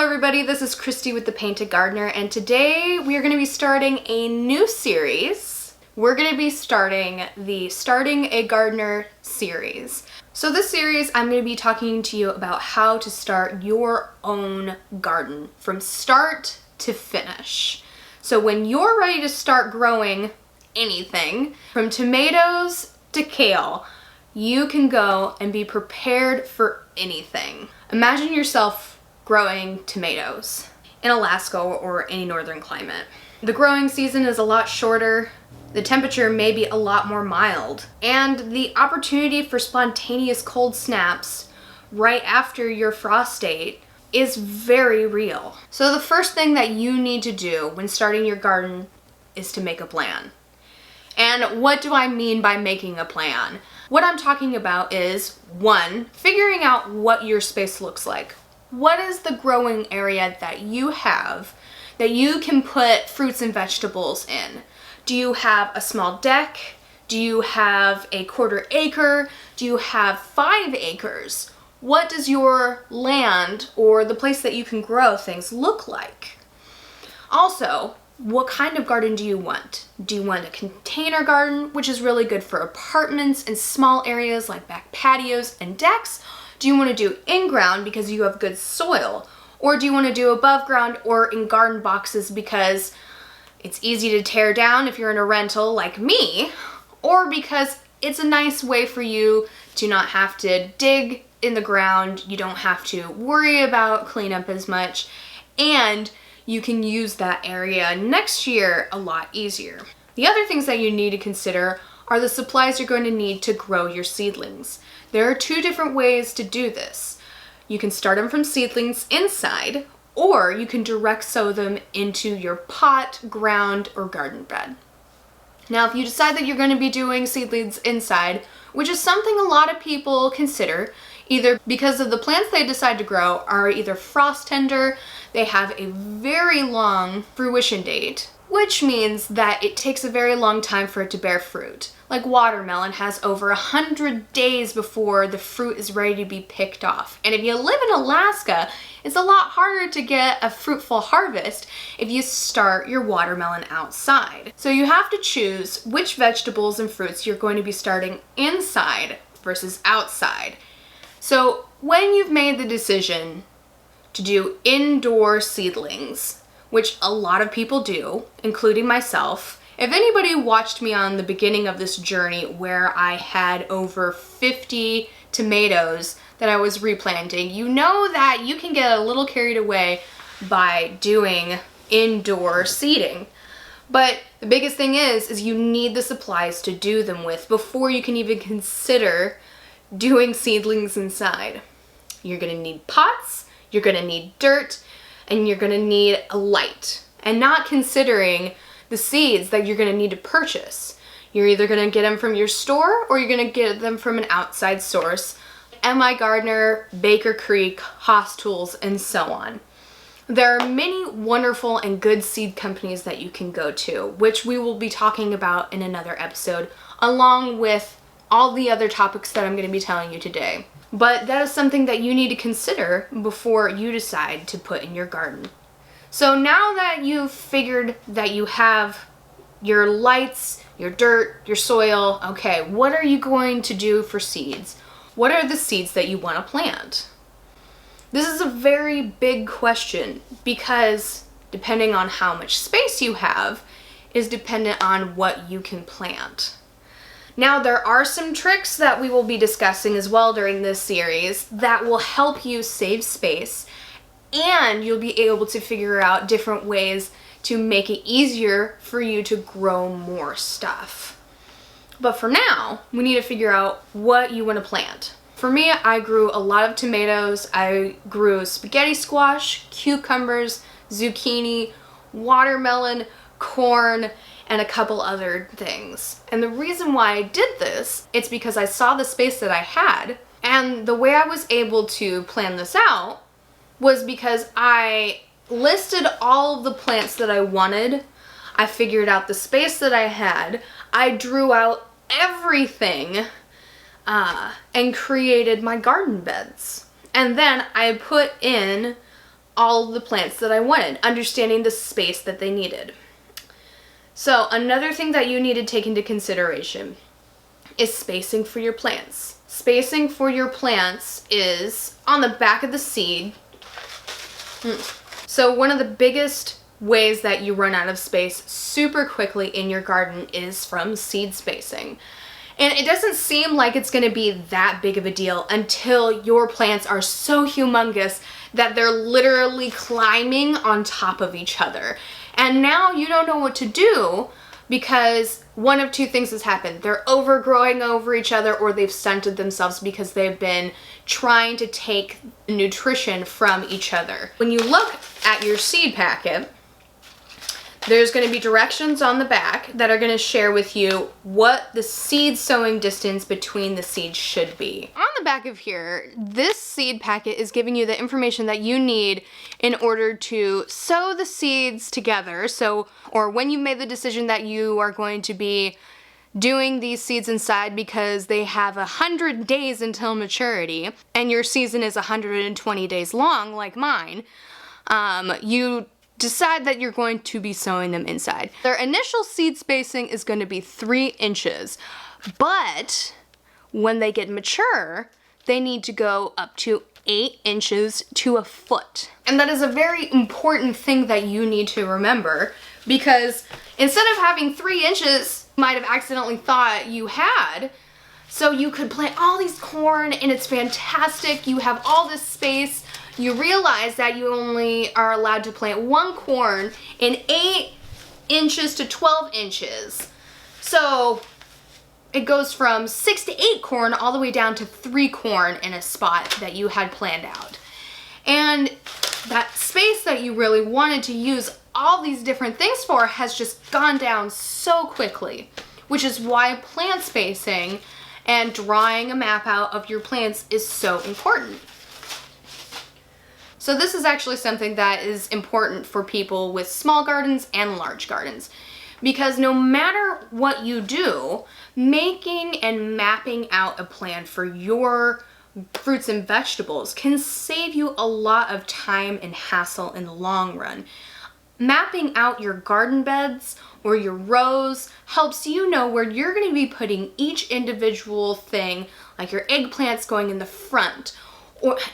everybody, this is Christy with The Painted Gardener, and today we are going to be starting a new series. We're going to be starting the Starting a Gardener series. So this series, I'm going to be talking to you about how to start your own garden from start to finish. So when you're ready to start growing anything, from tomatoes to kale, you can go and be prepared for anything. Imagine yourself growing tomatoes in Alaska or any northern climate. The growing season is a lot shorter, the temperature may be a lot more mild, and the opportunity for spontaneous cold snaps right after your frost date is very real. So the first thing that you need to do when starting your garden is to make a plan. And what do I mean by making a plan? What I'm talking about is, one, figuring out what your space looks like. What is the growing area that you have that you can put fruits and vegetables in? Do you have a small deck? Do you have a quarter acre? Do you have 5 acres? What does your land or the place that you can grow things look like? Also, what kind of garden do you want? Do you want a container garden, which is really good for apartments and small areas like back patios and decks? Do you want to do in-ground because you have good soil? Or do you want to do above ground or in garden boxes because it's easy to tear down if you're in a rental like me? Or because it's a nice way for you to not have to dig in the ground, you don't have to worry about cleanup as much, and you can use that area next year a lot easier. The other things that you need to consider are the supplies you're going to need to grow your seedlings. There are 2 different ways to do this. You can start them from seedlings inside, or you can direct sow them into your pot, ground, or garden bed. Now, if you decide that you're going to be doing seedlings inside, which is something a lot of people consider, either because of the plants they decide to grow are either frost tender, they have a very long fruition date, which means that it takes a very long time for it to bear fruit. Like watermelon has over 100 days before the fruit is ready to be picked off. And if you live in Alaska, it's a lot harder to get a fruitful harvest if you start your watermelon outside. So you have to choose which vegetables and fruits you're going to be starting inside versus outside. So when you've made the decision to do indoor seedlings, which a lot of people do, including myself. If anybody watched me on the beginning of this journey where I had over 50 tomatoes that I was replanting, you know that you can get a little carried away by doing indoor seeding. But the biggest thing is you need the supplies to do them with before you can even consider doing seedlings inside. You're gonna need pots, you're gonna need dirt, and you're gonna need a light. And not considering the seeds that you're gonna need to purchase. You're either gonna get them from your store or you're gonna get them from an outside source. M.I. Gardener, Baker Creek, Haas Tools, and so on. There are many wonderful and good seed companies that you can go to, which we will be talking about in another episode, along with all the other topics that I'm gonna be telling you today. But that is something that you need to consider before you decide to put in your garden. So now that you've figured that you have your lights, your dirt, your soil, okay, what are you going to do for seeds? What are the seeds that you want to plant? This is a very big question because depending on how much space you have is dependent on what you can plant. Now, there are some tricks that we will be discussing as well during this series that will help you save space, and you'll be able to figure out different ways to make it easier for you to grow more stuff. But for now, we need to figure out what you want to plant. For me, I grew a lot of tomatoes, I grew spaghetti squash, cucumbers, zucchini, watermelon, corn, and a couple other things. And the reason why I did this, it's because I saw the space that I had, and the way I was able to plan this out was because I listed all of the plants that I wanted, I figured out the space that I had, I drew out everything, and created my garden beds. And then I put in all of the plants that I wanted, understanding the space that they needed. So another thing that you need to take into consideration is spacing for your plants. Spacing for your plants is on the back of the seed. So one of the biggest ways that you run out of space super quickly in your garden is from seed spacing. And it doesn't seem like it's going to be that big of a deal until your plants are so humongous that they're literally climbing on top of each other. And now you don't know what to do because one of two things has happened. They're overgrowing over each other, or they've stunted themselves because they've been trying to take nutrition from each other. When you look at your seed packet, there's going to be directions on the back that are going to share with you what the seed sowing distance between the seeds should be. On the back of here, this seed packet is giving you the information that you need in order to sow the seeds together. Or when you made the decision that you are going to be doing these seeds inside because they have 100 days until maturity and your season is 120 days long like mine, you decide that you're going to be sowing them inside. Their initial seed spacing is going to be 3 inches, but when they get mature, they need to go up to 8 inches to a foot. And that is a very important thing that you need to remember, because instead of having 3 inches, you might have accidentally thought you had, so you could plant all these corn and it's fantastic, you have all this space. You realize that you only are allowed to plant 1 corn in 8 inches to 12 inches. So it goes from 6 to 8 corn all the way down to 3 corn in a spot that you had planned out. And that space that you really wanted to use all these different things for has just gone down so quickly, which is why plant spacing and drawing a map out of your plants is so important. So this is actually something that is important for people with small gardens and large gardens, because no matter what you do, making and mapping out a plan for your fruits and vegetables can save you a lot of time and hassle in the long run. Mapping out your garden beds or your rows helps you know where you're going to be putting each individual thing, like your eggplants going in the front,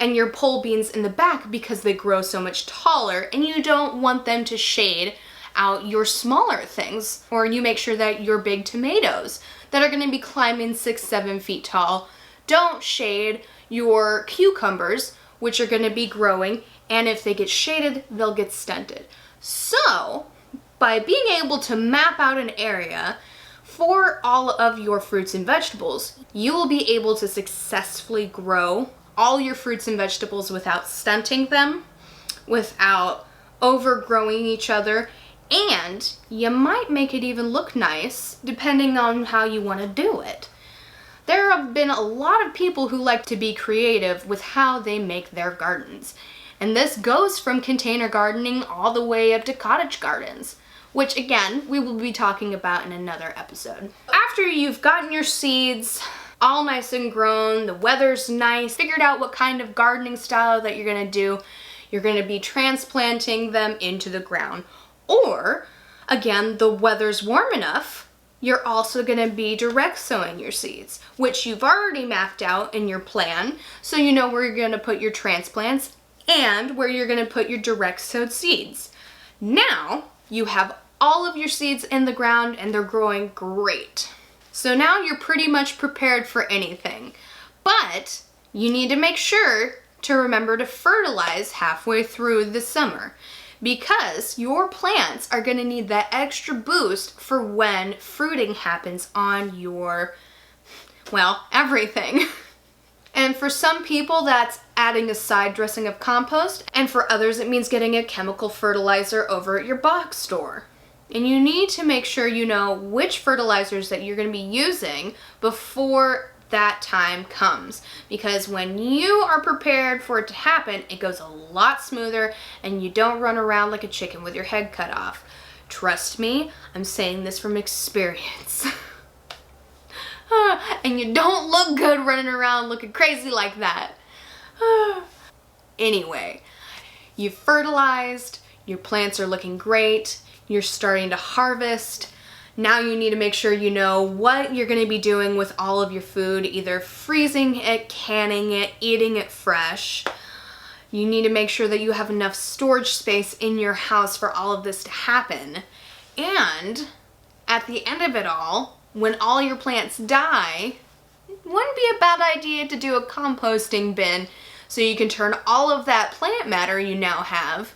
and your pole beans in the back because they grow so much taller and you don't want them to shade out your smaller things. Or you make sure that your big tomatoes that are going to be climbing 6-7 feet tall don't shade your cucumbers, which are going to be growing, and if they get shaded, they'll get stunted. So by being able to map out an area for all of your fruits and vegetables, you will be able to successfully grow all your fruits and vegetables without stunting them, without overgrowing each other, and you might make it even look nice depending on how you want to do it. There have been a lot of people who like to be creative with how they make their gardens, and this goes from container gardening all the way up to cottage gardens, which again, we will be talking about in another episode. After you've gotten your seeds all nice and grown, the weather's nice, figured out what kind of gardening style that you're gonna do, you're gonna be transplanting them into the ground. Or, again, the weather's warm enough, you're also gonna be direct sowing your seeds, which you've already mapped out in your plan, so you know where you're gonna put your transplants and where you're gonna put your direct sowed seeds. Now, you have all of your seeds in the ground and they're growing great. So now you're pretty much prepared for anything, but you need to make sure to remember to fertilize halfway through the summer, because your plants are going to need that extra boost for when fruiting happens on your, well, everything. And for some people that's adding a side dressing of compost, and for others it means getting a chemical fertilizer over at your box store. And you need to make sure you know which fertilizers that you're going to be using before that time comes, because when you are prepared for it to happen, it goes a lot smoother and you don't run around like a chicken with your head cut off. Trust me, I'm saying this from experience. And you don't look good running around looking crazy like that. Anyway, You've fertilized, your plants are looking great, you're starting to harvest. Now you need to make sure you know what you're going to be doing with all of your food, either freezing it, canning it, eating it fresh. You need to make sure that you have enough storage space in your house for all of this to happen. And at the end of it all, when all your plants die, it wouldn't be a bad idea to do a composting bin so you can turn all of that plant matter you now have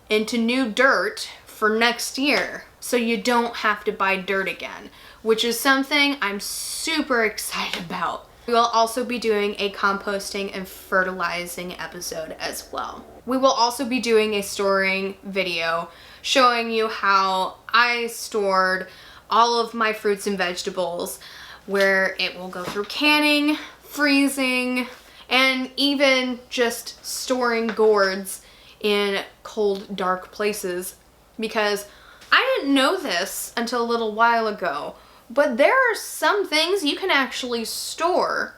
into new dirt for next year, so you don't have to buy dirt again, which is something I'm super excited about. We will also be doing a composting and fertilizing episode as well. We will also be doing a storing video showing you how I stored all of my fruits and vegetables, where it will go through canning, freezing, and even just storing gourds in cold, dark places. Because I didn't know this until a little while ago, but there are some things you can actually store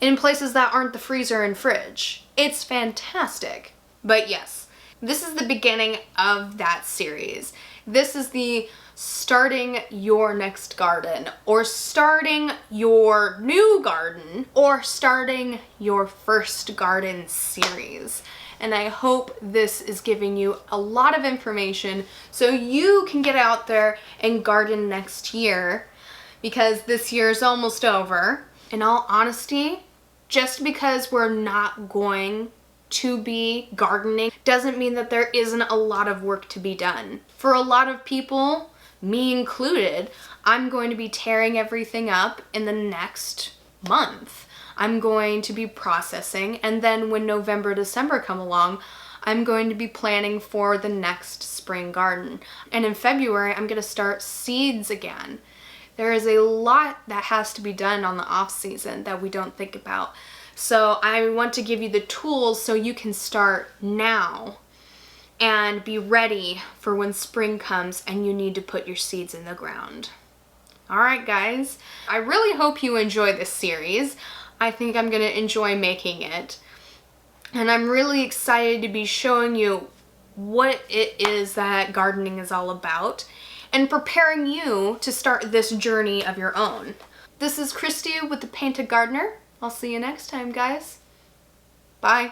in places that aren't the freezer and fridge. It's fantastic. But yes, this is the beginning of that series. This is the starting your next garden, or starting your new garden, or starting your first garden series. And I hope this is giving you a lot of information so you can get out there and garden next year, because this year is almost over. In all honesty, just because we're not going to be gardening doesn't mean that there isn't a lot of work to be done. For a lot of people, me included, I'm going to be tearing everything up in the next month. I'm going to be processing, and then when November, December come along, I'm going to be planning for the next spring garden. And in February, I'm going to start seeds again. There is a lot that has to be done on the off season that we don't think about. So I want to give you the tools so you can start now and be ready for when spring comes and you need to put your seeds in the ground. All right, guys, I really hope you enjoy this series. I think I'm gonna enjoy making it. And I'm really excited to be showing you what it is that gardening is all about and preparing you to start this journey of your own. This is Christy with The Painted Gardener. I'll see you next time, guys. Bye.